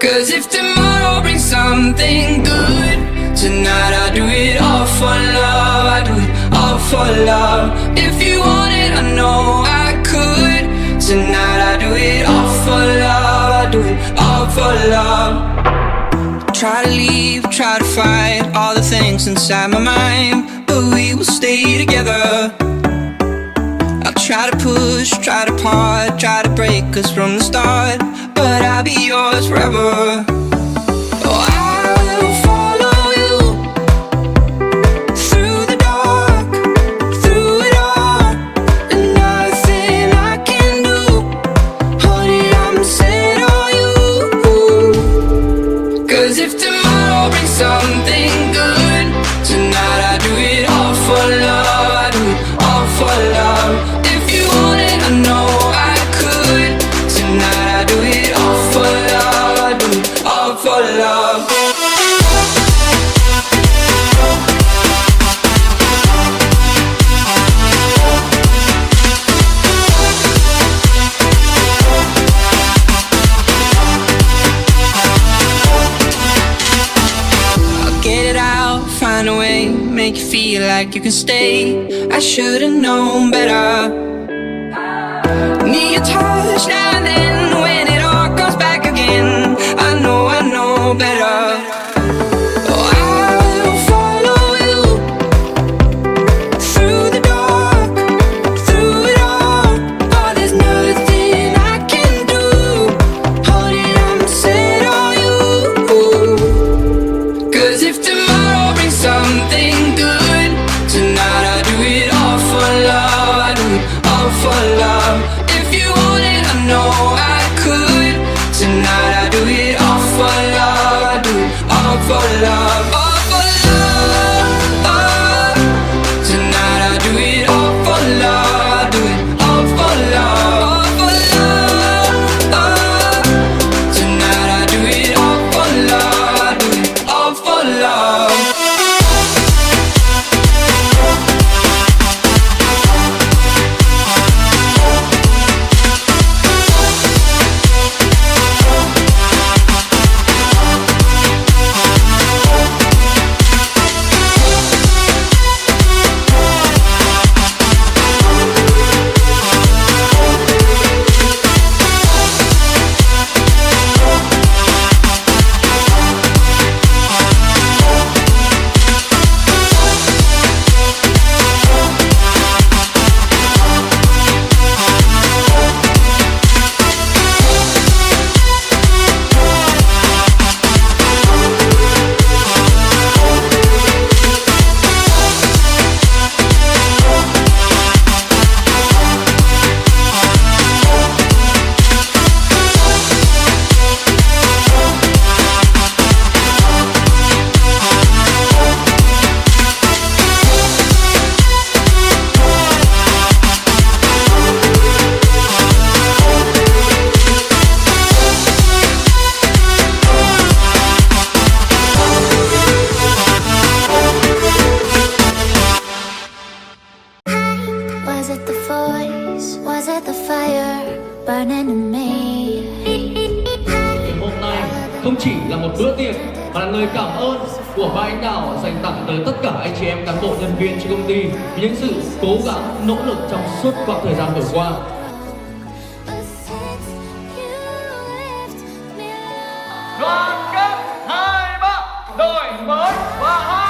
Cause if tomorrow brings something good, tonight I do it all for love. I do it all for love. If you want it, I know I could. Tonight I do it all for love. I do it all for love. Try to leave, try to fight all the things inside my mind, but we will stay together. I'll try to push, try to part, try to break us from the start, but I'll be yours forever. Oh, I will follow you through the dark, through it all, and nothing I can do. Honey, I'm set on you. Cause if tomorrow brings something good, tonight I do it all for love. I do it all for love. If you want it, I know I could. Tonight I do it all for love. I do it all for love. I'll get it out, find a way, make you feel like you can stay. I should've known better. Need your touch now and then when it all comes back again. I know better. Oh, I will follow you through the dark, through it all. But there's nothing I can do. Honey, I'm set on you. Cause if tomorrow brings something good, tonight I do it all for love. I do it all for love. If you want it, I know I could. Tonight I do it all for love. I do it all for love. All for love. Tonight I do it all for love. I do it all for love. All for love. Tonight I do it all for love. I do it all for love. Was it the voice? Was it the fire burning in me? Hôm nay không chỉ là một bữa tiệc mà là lời cảm ơn của ba anh Đào dành tặng tới tất cả anh chị em cán bộ nhân viên trên công ty vì những sự cố gắng nỗ lực trong suốt quãng thời gian vừa qua. Đoàn kết 2, 3 đổi mới và